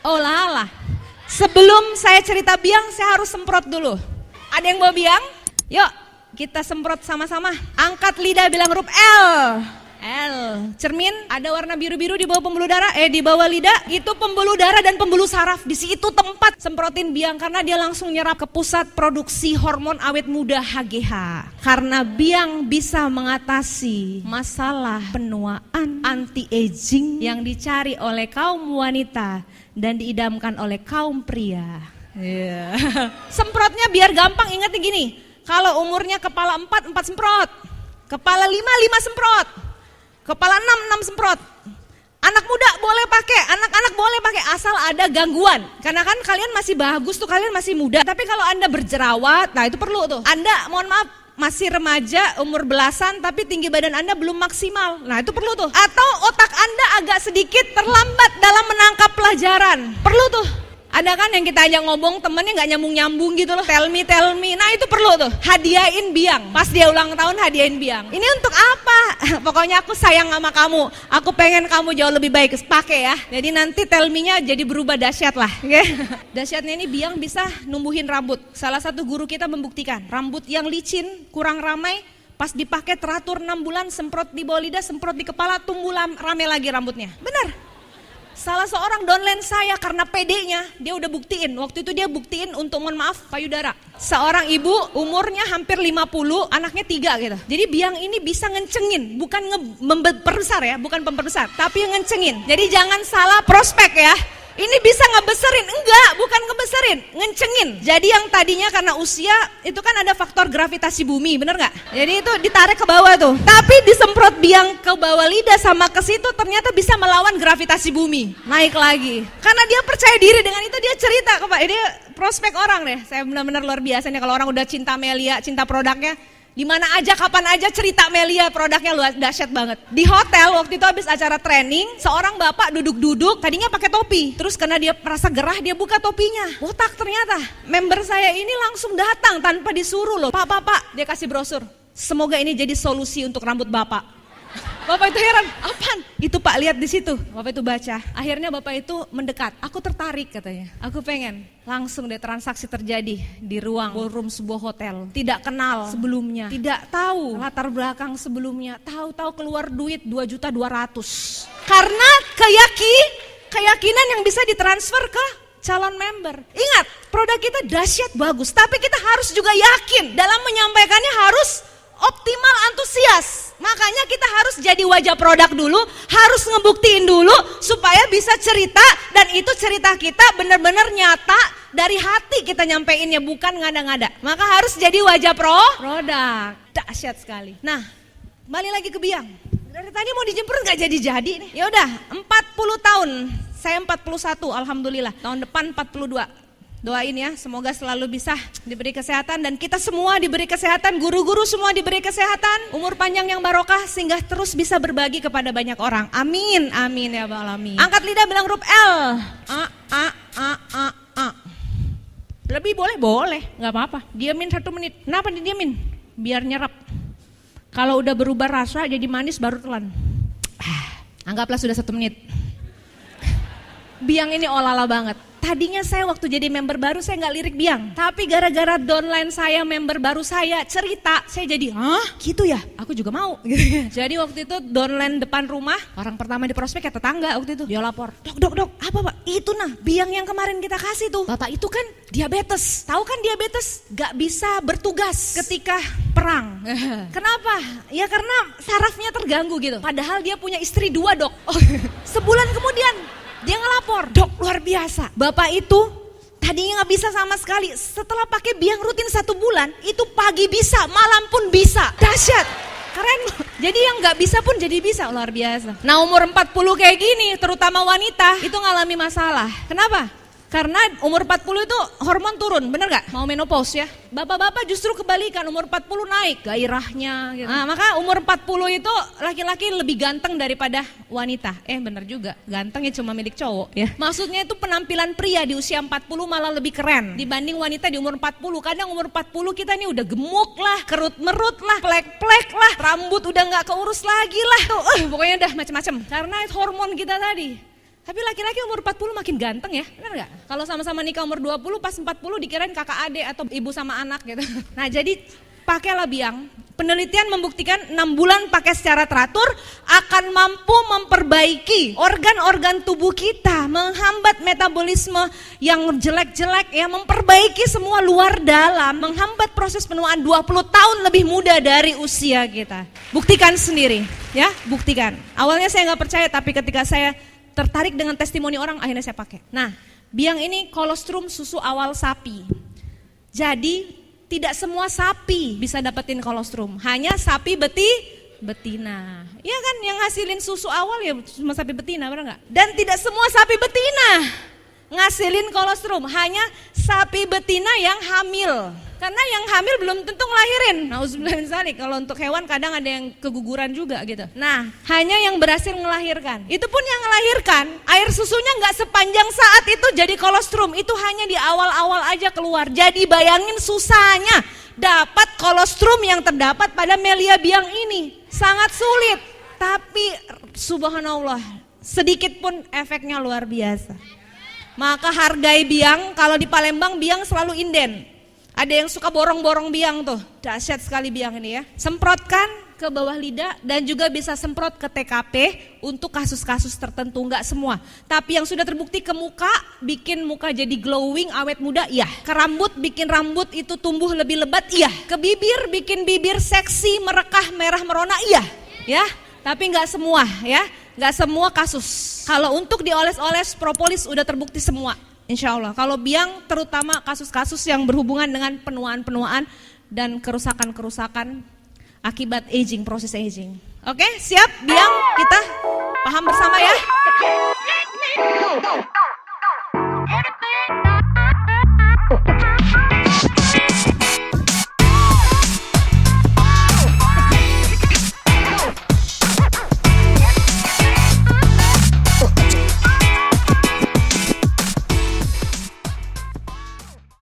Oh lah, sebelum saya cerita biang, saya harus semprot dulu. Ada yang bawa biang? Yuk, kita semprot sama-sama. Angkat lidah, bilang huruf L. L. Cermin, ada warna biru-biru di bawah pembuluh darah, di bawah lidah. Itu pembuluh darah dan pembuluh saraf. Di situ tempat semprotin biang karena dia langsung nyerap ke pusat produksi hormon awet muda HGH. Karena biang bisa mengatasi masalah penuaan, anti-aging yang dicari oleh kaum wanita dan diidamkan oleh kaum pria. Semprotnya biar gampang, ingatnya gini. Kalau umurnya kepala 4 semprot. Kepala 5 semprot. Kepala 6 semprot. Anak muda boleh pakai, anak-anak boleh pakai asal ada gangguan. Karena kan kalian masih bagus tuh, kalian masih muda. Tapi kalau Anda berjerawat, nah itu perlu tuh. Anda mohon maaf masih remaja, umur belasan, tapi tinggi badan Anda belum maksimal. Nah itu perlu tuh. Atau otak Anda agak sedikit terlambat dalam menangkap pelajaran. Perlu tuh. Ada kan yang kita ajak ngomong temennya gak nyambung-nyambung gitu loh. Tell me. Nah itu perlu tuh. Hadiahin biang. Pas dia ulang tahun hadiahin biang. Ini untuk apa? Pokoknya aku sayang sama kamu. Aku pengen kamu jauh lebih baik. Pakai ya. Jadi nanti tell me-nya jadi berubah dahsyat lah. Dahsyatnya ini biang bisa numbuhin rambut. Salah satu guru kita membuktikan. Rambut yang licin, kurang ramai, pas dipakai teratur 6 bulan, semprot di bawah lidah, semprot di kepala, tumbuh rame lagi rambutnya. Benar. Salah seorang downline saya karena pedenya, dia udah buktiin. Waktu itu dia buktiin untuk, mohon maaf, payudara. Seorang ibu umurnya hampir 50, anaknya 3 gitu. Jadi biang ini bisa ngencengin, bukan memperbesar ya, bukan pemperbesar, tapi yang ngencengin. Jadi jangan salah prospek ya. Ini bisa ngebeserin, enggak, bukan ngebeserin, ngencengin. Jadi yang tadinya karena usia, itu kan ada faktor gravitasi bumi, bener gak? Jadi itu ditarik ke bawah tuh. Tapi disemprot biang ke bawah lidah sama ke situ ternyata bisa melawan gravitasi bumi. Naik lagi. Karena dia percaya diri, dengan itu dia cerita ke Pak. Ini prospek orang deh, saya benar-benar luar biasa nih kalau orang udah cinta Melia, cinta produknya. Di mana aja, kapan aja cerita Melia, produknya luar dahsyat banget. Di hotel waktu itu habis acara training, seorang bapak duduk-duduk, tadinya pakai topi. Terus karena dia merasa gerah, dia buka topinya. Botak ternyata. Member saya ini langsung datang tanpa disuruh loh. Pak, dia kasih brosur. Semoga ini jadi solusi untuk rambut bapak. Bapak itu heran, apaan? Itu Pak, lihat di situ. Bapak itu baca. Akhirnya Bapak itu mendekat. Aku tertarik katanya. Aku pengen. Langsung deh transaksi terjadi di ruang ballroom sebuah hotel. Tidak kenal sebelumnya. Tidak tahu latar belakang sebelumnya. Tahu-tahu keluar duit 2.200.000. Karena keyakinan yang bisa ditransfer ke calon member. Ingat, produk kita dahsyat bagus. Tapi kita harus juga yakin dalam menyampaikannya, harus optimal, antusias. Makanya kita harus jadi wajah produk dulu, harus ngebuktiin dulu supaya bisa cerita, dan itu cerita kita benar-benar nyata dari hati kita nyampeinnya, bukan ngada-ngada. Maka harus jadi wajah produk. Dahsyat sekali. Nah, balik lagi ke biang. Dari tadi mau dijemput nggak jadi-jadi nih. Ya udah, 40 tahun. Saya 41, alhamdulillah. Tahun depan 42. Doain ya, semoga selalu bisa diberi kesehatan dan kita semua diberi kesehatan, guru-guru semua diberi kesehatan, umur panjang yang barokah sehingga terus bisa berbagi kepada banyak orang. Amin, amin ya Rabbal alamin. Angkat lidah, bilang huruf L. A. Lebih boleh, nggak apa-apa. Diamin 1 menit. Kenapa didiamin? Biar nyerap. Kalau udah berubah rasa jadi manis baru telan. Anggaplah sudah 1 menit. Biang ini olala banget. Tadinya saya waktu jadi member baru saya nggak lirik biang, tapi gara-gara downline saya, member baru saya cerita, saya jadi, gitu ya, aku juga mau. Jadi waktu itu downline depan rumah, orang pertama di prospek ya tetangga waktu itu, dia lapor, dok, apa Pak? Itu biang yang kemarin kita kasih tuh, Bapak itu kan diabetes, tahu kan diabetes nggak bisa bertugas ketika perang. Kenapa? Ya karena sarafnya terganggu gitu. Padahal dia punya istri 2 dok. Sebulan kemudian dia ngelapor, dok luar biasa. Bapak itu tadinya nggak bisa sama sekali. Setelah pakai biang rutin 1 bulan, itu pagi bisa, malam pun bisa. Dahsyat, keren. Jadi yang nggak bisa pun jadi bisa, luar biasa. Nah umur 40 kayak gini, terutama wanita, itu ngalami masalah. Kenapa? Karena umur 40 itu hormon turun, bener gak? Mau menopause ya. Bapak-bapak justru kebalikan, umur 40 naik gairahnya gitu. Nah, maka umur 40 itu laki-laki lebih ganteng daripada wanita. Bener juga, ganteng ya cuma milik cowok ya. Maksudnya itu penampilan pria di usia 40 malah lebih keren dibanding wanita di umur 40. Kadang umur 40 kita nih udah gemuk lah, kerut-merut lah, plek-plek lah, rambut udah gak keurus lagi lah. Pokoknya udah macam-macam. Karena hormon kita tadi. Tapi laki-laki umur 40 makin ganteng ya, benar gak? Kalau sama-sama nikah umur 20, pas 40 dikirain kakak adik atau ibu sama anak gitu. Nah jadi pakailah biang. Penelitian membuktikan 6 bulan pakai secara teratur akan mampu memperbaiki organ-organ tubuh kita, menghambat metabolisme yang jelek-jelek ya, memperbaiki semua luar dalam, menghambat proses penuaan 20 tahun lebih muda dari usia kita. Buktikan sendiri ya, buktikan. Awalnya saya nggak percaya, tapi ketika saya tertarik dengan testimoni orang, akhirnya saya pakai. Nah, biang ini kolostrum susu awal sapi. Jadi tidak semua sapi bisa dapetin kolostrum, hanya sapi betina. Iya kan, yang ngasilin susu awal ya cuma sapi betina, benar nggak? Dan tidak semua sapi betina ngasilin kolostrum, hanya sapi betina yang hamil. Karena yang hamil belum tentu ngelahirin. Nauzubillah, kalau untuk hewan kadang ada yang keguguran juga gitu. Nah, hanya yang berhasil ngelahirkan. Itu pun yang ngelahirkan, air susunya nggak sepanjang saat itu jadi kolostrum. Itu hanya di awal-awal aja keluar. Jadi bayangin susahnya dapat kolostrum yang terdapat pada Melia biang ini. Sangat sulit. Tapi subhanallah, sedikit pun efeknya luar biasa. Maka hargai biang, kalau di Palembang biang selalu inden. Ada yang suka borong-borong biang tuh, dahsyat sekali biang ini ya. Semprotkan ke bawah lidah dan juga bisa semprot ke TKP untuk kasus-kasus tertentu, enggak semua. Tapi yang sudah terbukti ke muka, bikin muka jadi glowing, awet muda, iya. Ke rambut, bikin rambut itu tumbuh lebih lebat, iya. Ke bibir, bikin bibir seksi, merekah, merah merona, iya. Ya, tapi enggak semua ya, enggak semua kasus. Kalau untuk dioles-oles propolis udah terbukti semua. Insya Allah, kalau biang terutama kasus-kasus yang berhubungan dengan penuaan-penuaan dan kerusakan-kerusakan akibat aging, proses aging. Oke, siap biang, kita paham bersama ya?